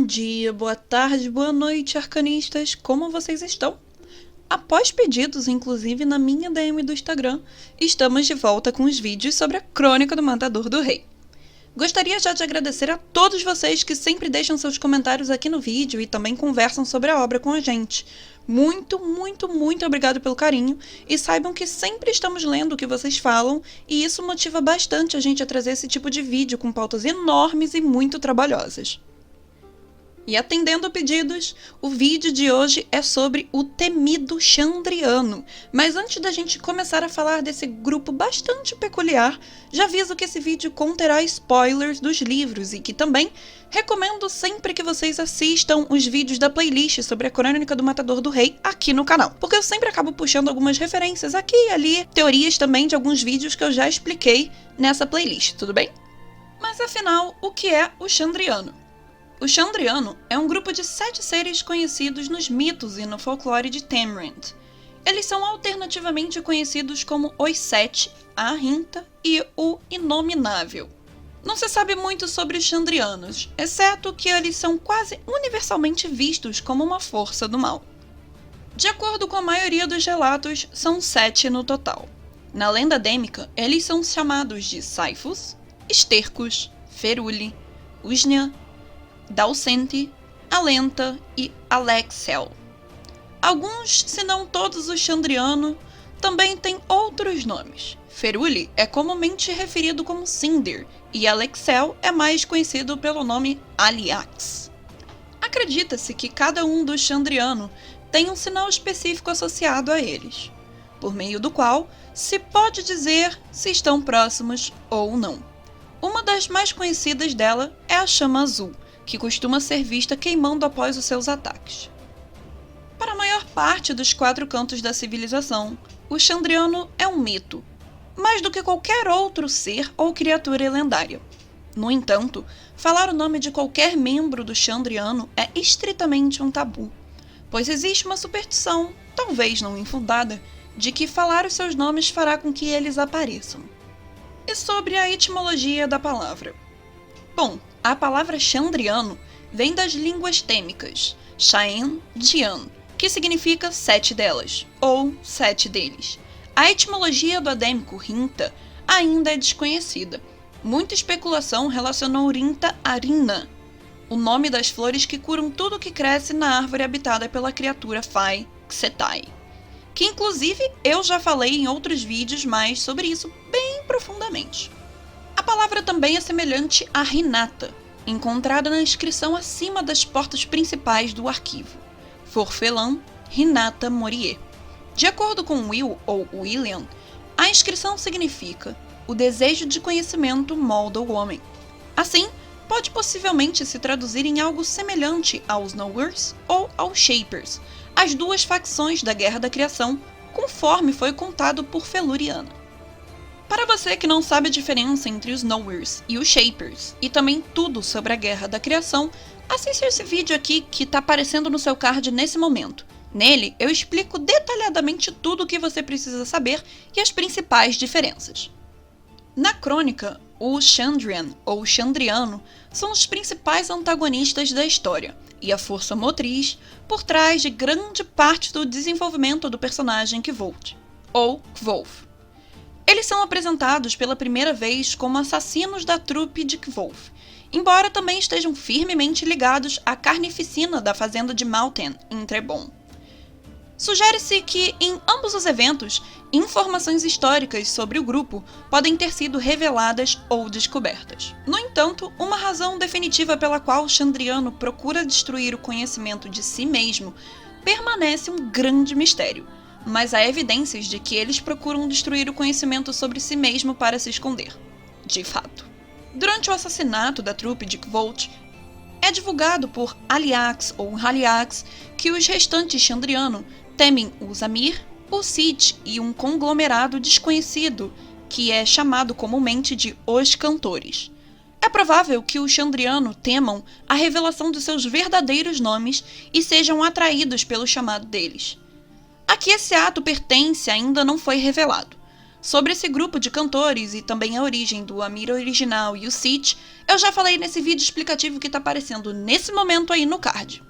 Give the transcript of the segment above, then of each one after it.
dia, boa tarde, boa noite, arcanistas! Como vocês estão? Após pedidos, inclusive na minha DM do Instagram, estamos de volta com os vídeos sobre a Crônica do Matador do Rei. Gostaria já de agradecer a todos vocês que sempre deixam seus comentários aqui no vídeo e também conversam sobre a obra com a gente. Muito, muito, muito obrigado pelo carinho e saibam que sempre estamos lendo o que vocês falam e isso motiva bastante a gente a trazer esse tipo de vídeo com pautas enormes e muito trabalhosas. E atendendo a pedidos, o vídeo de hoje é sobre o temido Xandriano. Mas antes da gente começar a falar desse grupo bastante peculiar, já aviso que esse vídeo conterá spoilers dos livros e que também recomendo sempre que vocês assistam os vídeos da playlist sobre a Crônica do Matador do Rei aqui no canal. Porque eu sempre acabo puxando algumas referências aqui e ali, teorias também de alguns vídeos que eu já expliquei nessa playlist, tudo bem? Mas afinal, o que é o Xandriano? O Xandriano é um grupo de 7 seres conhecidos nos mitos e no folclore de Tamrind. Eles são alternativamente conhecidos como os Sete, a Arrinta e o Inominável. Não se sabe muito sobre os Xandrianos, exceto que eles são quase universalmente vistos como uma força do mal. De acordo com a maioria dos relatos, são 7 no total. Na lenda dêmica, eles são chamados de Saifus, Estercos, Feruli, Usnia, Dalcente, Alenta e Alexel. Alguns, se não todos os Xandriano, também têm outros nomes. Feruli é comumente referido como Sindir e Alexel é mais conhecido pelo nome Aliax. Acredita-se que cada um dos Xandriano tem um sinal específico associado a eles, por meio do qual se pode dizer se estão próximos ou não. Uma das mais conhecidas dela é a chama azul, que costuma ser vista queimando após os seus ataques. Para a maior parte dos 4 cantos da civilização, o Xandriano é um mito, mais do que qualquer outro ser ou criatura lendária. No entanto, falar o nome de qualquer membro do Xandriano é estritamente um tabu, pois existe uma superstição, talvez não infundada, de que falar os seus nomes fará com que eles apareçam. E sobre a etimologia da palavra? Bom, a palavra Xandriano vem das línguas têmicas, Shaen Dian, que significa 7 delas, ou 7 deles. A etimologia do adêmico Rinta ainda é desconhecida. Muita especulação relacionou Rinta a Rina, o nome das flores que curam tudo que cresce na árvore habitada pela criatura Fai Xetai, que inclusive eu já falei em outros vídeos mais sobre isso bem profundamente. A palavra também é semelhante a Rinata, encontrada na inscrição acima das portas principais do arquivo, Forfelan Rinata Morier. De acordo com Will ou William, a inscrição significa o desejo de conhecimento molda o homem. Assim, pode possivelmente se traduzir em algo semelhante aos Knowers ou aos Shapers, as duas facções da Guerra da Criação, conforme foi contado por Feluriana. Para você que não sabe a diferença entre os Knowers e os Shapers, e também tudo sobre a Guerra da Criação, assista esse vídeo aqui que está aparecendo no seu card nesse momento. Nele, eu explico detalhadamente tudo o que você precisa saber e as principais diferenças. Na crônica, o Xandrian ou Xandriano são os principais antagonistas da história, e a força motriz por trás de grande parte do desenvolvimento do personagem Kvold, ou Kvolf. Eles são apresentados pela primeira vez como assassinos da trupe de Kvolf, embora também estejam firmemente ligados à carnificina da fazenda de Malten, em Trebon. Sugere-se que, em ambos os eventos, informações históricas sobre o grupo podem ter sido reveladas ou descobertas. No entanto, uma razão definitiva pela qual o Xandriano procura destruir o conhecimento de si mesmo permanece um grande mistério, mas há evidências de que eles procuram destruir o conhecimento sobre si mesmo para se esconder. De fato. Durante o assassinato da trupe de Kvold, é divulgado por Aliax ou Haliax que os restantes Xandriano temem o Zamir, o Cid e um conglomerado desconhecido, que é chamado comumente de Os Cantores. É provável que os Xandriano temam a revelação de seus verdadeiros nomes e sejam atraídos pelo chamado deles. A que esse ato pertence ainda não foi revelado. Sobre esse grupo de cantores e também a origem do Amir original e o Cid, eu já falei nesse vídeo explicativo que tá aparecendo nesse momento aí no card.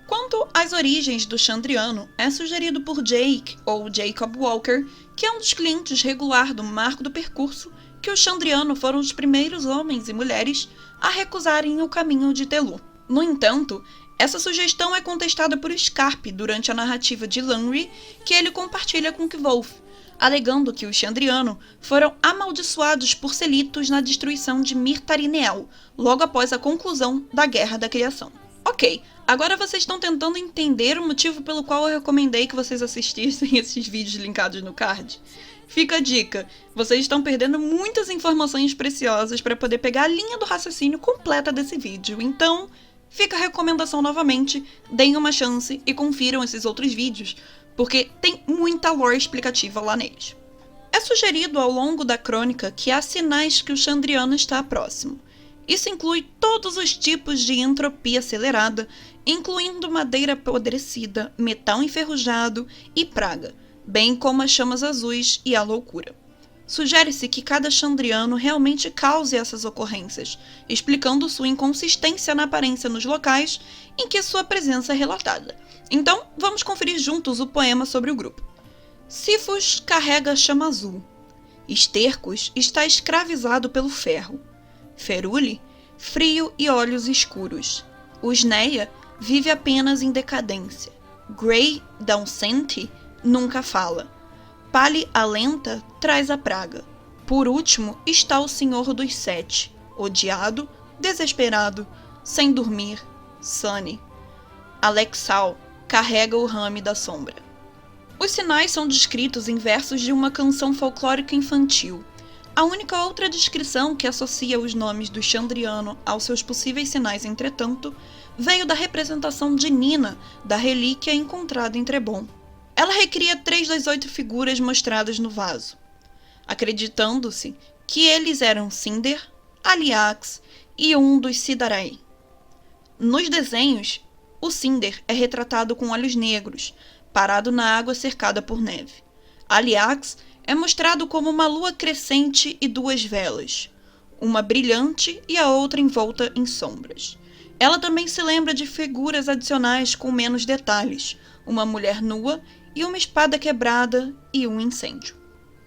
Quanto às origens do Xandriano, é sugerido por Jake, ou Jacob Walker, que é um dos clientes regular do Marco do Percurso, que os Xandriano foram os primeiros homens e mulheres a recusarem o caminho de Telu. No entanto, essa sugestão é contestada por Scarpe durante a narrativa de Lanry, que ele compartilha com Kvolf, alegando que os Xandriano foram amaldiçoados por Selitos na destruição de Mirtarineel, logo após a conclusão da Guerra da Criação. Ok, agora vocês estão tentando entender o motivo pelo qual eu recomendei que vocês assistissem esses vídeos linkados no card? Fica a dica, vocês estão perdendo muitas informações preciosas para poder pegar a linha do raciocínio completa desse vídeo, então fica a recomendação novamente, deem uma chance e confiram esses outros vídeos, porque tem muita lore explicativa lá neles. É sugerido ao longo da crônica que há sinais que o Xandriano está próximo. Isso inclui todos os tipos de entropia acelerada, incluindo madeira apodrecida, metal enferrujado e praga, bem como as chamas azuis e a loucura. Sugere-se que cada Xandriano realmente cause essas ocorrências, explicando sua inconsistência na aparência nos locais em que sua presença é relatada. Então, vamos conferir juntos o poema sobre o grupo. Sifus carrega a chama azul. Estercos está escravizado pelo ferro. Ferule, frio e olhos escuros. Usneia vive apenas em decadência. Grey Downsenti nunca fala. Pali alenta traz a praga. Por último está o Senhor dos Sete, odiado, desesperado, sem dormir, Sunny. Alexal carrega o rame da sombra. Os sinais são descritos em versos de uma canção folclórica infantil. A única outra descrição que associa os nomes do Xandriano aos seus possíveis sinais, entretanto, veio da representação de Nina, da relíquia encontrada em Trebon. Ela recria 3 das 8 figuras mostradas no vaso, acreditando-se que eles eram Cinder, Aliax e um dos Sidarai. Nos desenhos, o Cinder é retratado com olhos negros, parado na água cercada por neve. Aliax é mostrado como uma lua crescente e 2 velas, uma brilhante e a outra envolta em sombras. Ela também se lembra de figuras adicionais com menos detalhes, uma mulher nua e uma espada quebrada e um incêndio.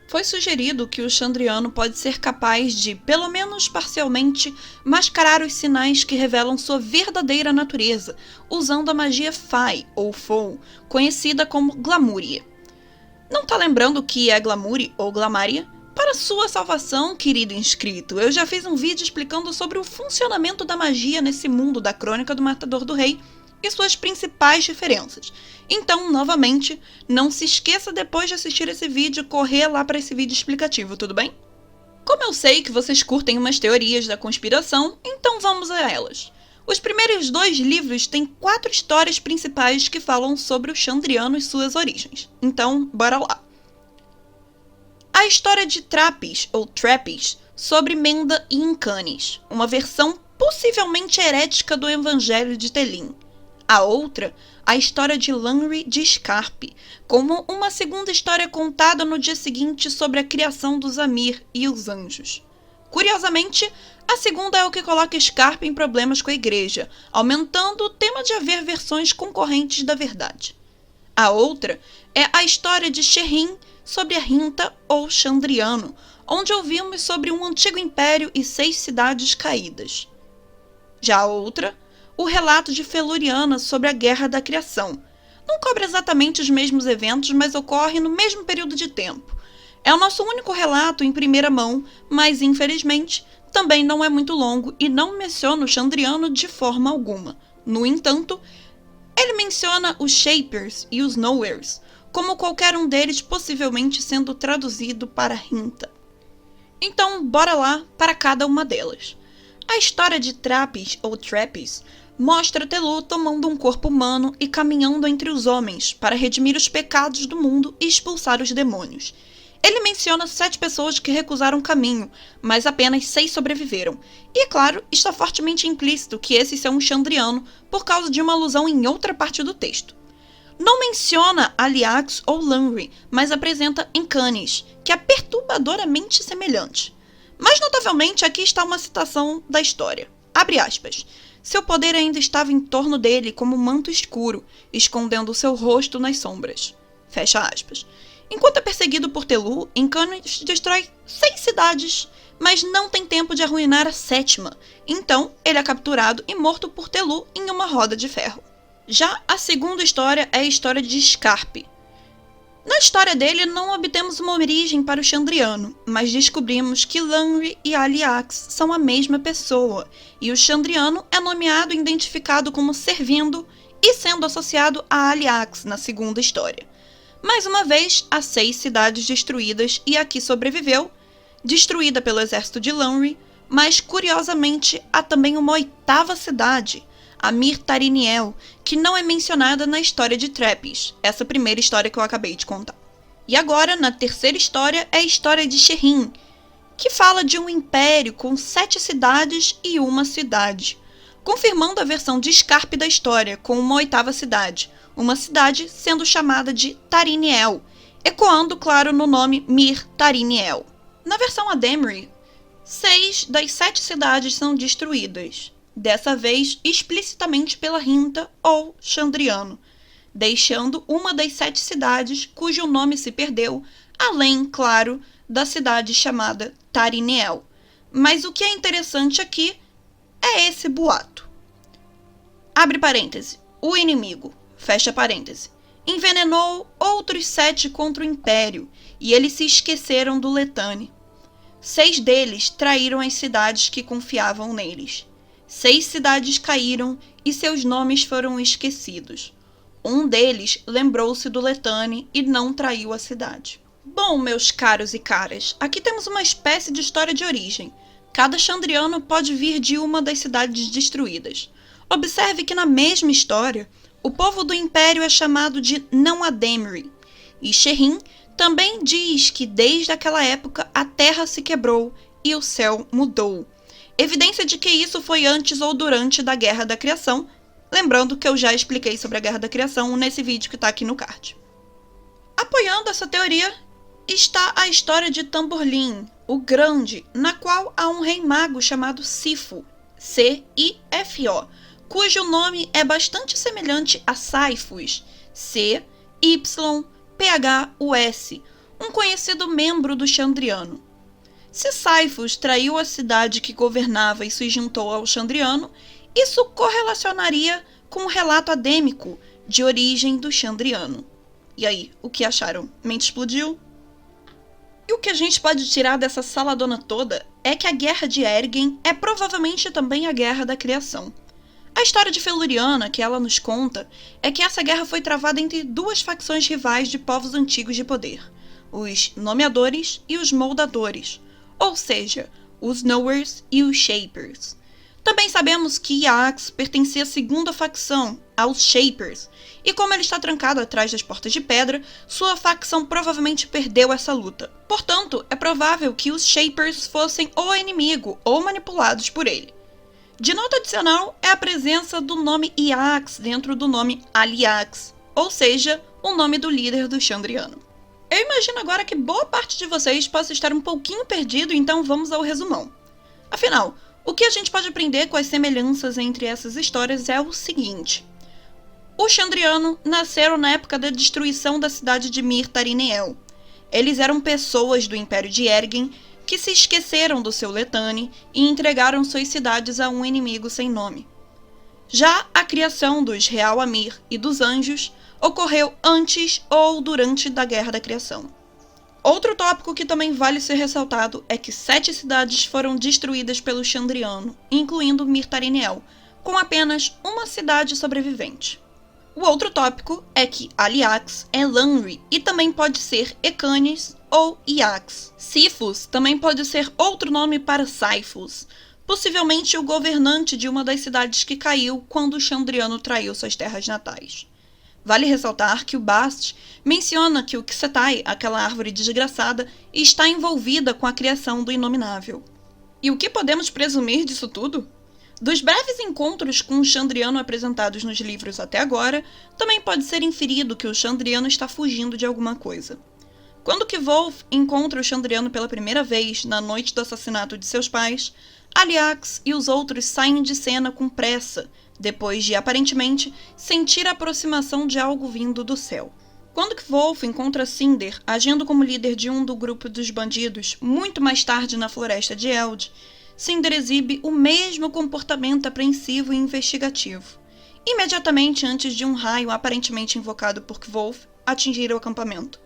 Foi sugerido que o Xandriano pode ser capaz de, pelo menos parcialmente, mascarar os sinais que revelam sua verdadeira natureza, usando a magia Fai, ou Fou, conhecida como Glamourie. Não tá lembrando o que é Glamourie ou Glamária? Para sua salvação, querido inscrito, eu já fiz um vídeo explicando sobre o funcionamento da magia nesse mundo da Crônica do Matador do Rei e suas principais diferenças. Então, novamente, não se esqueça depois de assistir esse vídeo correr lá para esse vídeo explicativo, tudo bem? Como eu sei que vocês curtem umas teorias da conspiração, então vamos a elas. Os primeiros 2 livros têm 4 histórias principais que falam sobre o Xandriano e suas origens. Então, bora lá. A história de Trapis, ou Trapis, sobre Menda e Incanes, uma versão possivelmente herética do Evangelho de Telin. A outra, a história de Lanry de Scarpe, como uma segunda história contada no dia seguinte sobre a criação dos Amir e os anjos. Curiosamente, a segunda é o que coloca Scarpe em problemas com a igreja, aumentando o tema de haver versões concorrentes da verdade. A outra é a história de Shehrin sobre a Rinta ou Xandriano, onde ouvimos sobre um antigo império e 6 cidades caídas. Já a outra, o relato de Feluriana sobre a Guerra da Criação. Não cobre exatamente os mesmos eventos, mas ocorre no mesmo período de tempo. É o nosso único relato em primeira mão, mas, infelizmente, também não é muito longo e não menciona o Xandriano de forma alguma. No entanto, ele menciona os Shapers e os Knowers, como qualquer um deles possivelmente sendo traduzido para Rinta. Então, bora lá para cada uma delas. A história de Trapis ou Trapis mostra Telu tomando um corpo humano e caminhando entre os homens para redimir os pecados do mundo e expulsar os demônios. Ele menciona 7 pessoas que recusaram o caminho, mas apenas 6 sobreviveram. E, é claro, está fortemente implícito que esse é um Xandriano por causa de uma alusão em outra parte do texto. Não menciona Aliax ou Lanri, mas apresenta Encanis, que é perturbadoramente semelhante. Mais notavelmente, aqui está uma citação da história. Abre aspas. Seu poder ainda estava em torno dele como um manto escuro, escondendo seu rosto nas sombras. Fecha aspas. Enquanto é perseguido por Telu, Encanis destrói 6 cidades, mas não tem tempo de arruinar a 7ª. Então, ele é capturado e morto por Telu em uma roda de ferro. Já a segunda história é a história de Scarpe. Na história dele, não obtemos uma origem para o Chandriano, mas descobrimos que Lanri e Aliax são a mesma pessoa, e o Chandriano é nomeado e identificado como servindo e sendo associado a Aliax na segunda história. Mais uma vez, há 6 cidades destruídas e aqui sobreviveu, destruída pelo exército de Lanri, mas curiosamente há também uma 8ª cidade, a Mir Tariniel, que não é mencionada na história de Trapis, essa primeira história que eu acabei de contar. E agora, na terceira história, é a história de Shehrin, que fala de um império com 7 cidades e uma cidade, confirmando a versão de Scarpe da história, com uma 8ª cidade, uma cidade sendo chamada de Tariniel, ecoando, claro, no nome Mir Tariniel. Na versão Ademri, 6 das 7 cidades são destruídas, dessa vez explicitamente pela Rinta ou Chandriano, deixando uma das 7 cidades cujo nome se perdeu, além, claro, da cidade chamada Tariniel. Mas o que é interessante aqui é esse boato. Abre parêntese, o inimigo, fecha parêntese, envenenou outros 7 contra o Império, e eles se esqueceram do Letane. 6 deles traíram as cidades que confiavam neles. 6 cidades caíram e seus nomes foram esquecidos. Um deles lembrou-se do Letane e não traiu a cidade. Bom, meus caros e caras, aqui temos uma espécie de história de origem. Cada Chandriano pode vir de uma das cidades destruídas. Observe que na mesma história, o povo do Império é chamado de Não-Ademri, e Shehrin também diz que desde aquela época a terra se quebrou e o céu mudou. Evidência de que isso foi antes ou durante da Guerra da Criação, lembrando que eu já expliquei sobre a Guerra da Criação nesse vídeo que está aqui no card. Apoiando essa teoria está a história de Tamborlin, o Grande, na qual há um rei mago chamado Sifo, C-I-F-O, cujo nome é bastante semelhante a Siphus, C-Y-P-H-U-S, um conhecido membro do Chandriano. Se Siphus traiu a cidade que governava e se juntou ao Chandriano, isso correlacionaria com o relato adêmico de origem do Chandriano. E aí, o que acharam? Mente explodiu? E o que a gente pode tirar dessa saladona toda é que a Guerra de Ergen é provavelmente também a Guerra da Criação. A história de Feluriana, que ela nos conta, é que essa guerra foi travada entre 2 facções rivais de povos antigos de poder, os Nomeadores e os Moldadores, ou seja, os Knowers e os Shapers. Também sabemos que Iax pertencia à segunda facção, aos Shapers, e como ele está trancado atrás das portas de pedra, sua facção provavelmente perdeu essa luta. Portanto, é provável que os Shapers fossem ou inimigo ou manipulados por ele. De nota adicional é a presença do nome Iax dentro do nome Aliax, ou seja, o nome do líder do Chandriano. Eu imagino agora que boa parte de vocês possa estar um pouquinho perdido, então vamos ao resumão. Afinal, o que a gente pode aprender com as semelhanças entre essas histórias é o seguinte. Os Chandriano nasceram na época da destruição da cidade de Mir Tariniel. Eles eram pessoas do Império de Ergen que se esqueceram do seu Letane e entregaram suas cidades a um inimigo sem nome. Já a criação dos Real Amir e dos Anjos ocorreu antes ou durante da Guerra da Criação. Outro tópico que também vale ser ressaltado é que 7 cidades foram destruídas pelo Chandriano, incluindo Mir Tariniel, com apenas uma cidade sobrevivente. O outro tópico é que Aliax é Lanri e também pode ser Ecanis ou Iax. Sifus também pode ser outro nome para Siphus, possivelmente o governante de uma das cidades que caiu quando o Chandriano traiu suas terras natais. Vale ressaltar que o Bast menciona que o Xetai, aquela árvore desgraçada, está envolvida com a criação do Inominável. E o que podemos presumir disso tudo? Dos breves encontros com o Chandriano apresentados nos livros até agora, também pode ser inferido que o Chandriano está fugindo de alguma coisa. Quando Kvolf encontra o Chandriano pela primeira vez na noite do assassinato de seus pais, Aliax e os outros saem de cena com pressa, depois de, aparentemente, sentir a aproximação de algo vindo do céu. Quando Kvolf encontra Cinder agindo como líder de um do grupo dos bandidos muito mais tarde na floresta de Eld, Cinder exibe o mesmo comportamento apreensivo e investigativo, imediatamente antes de um raio aparentemente invocado por Kvolf atingir o acampamento.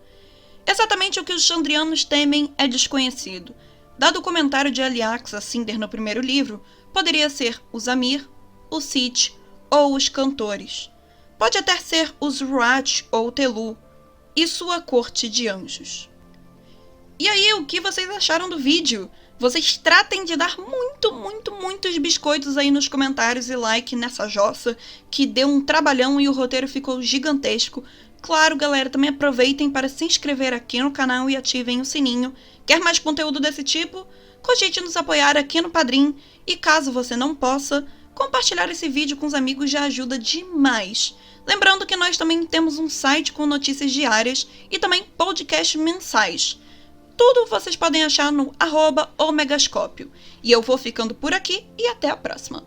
Exatamente o que os Chandrianos temem é desconhecido. Dado o comentário de Aliax a Cinder no primeiro livro, poderia ser os Amir, o Sith ou os Cantores. Pode até ser os Ruach ou Telu e sua corte de anjos. E aí, o que vocês acharam do vídeo? Vocês tratem de dar muitos biscoitos aí nos comentários e like nessa jossa, que deu um trabalhão e o roteiro ficou gigantesco. Claro, galera, também aproveitem para se inscrever aqui no canal e ativem o sininho. Quer mais conteúdo desse tipo? Cogite nos apoiar aqui no Padrim e, caso você não possa, compartilhar esse vídeo com os amigos já ajuda demais. Lembrando que nós também temos um site com notícias diárias e também podcasts mensais. Tudo vocês podem achar no @omegascópio. E eu vou ficando por aqui e até a próxima.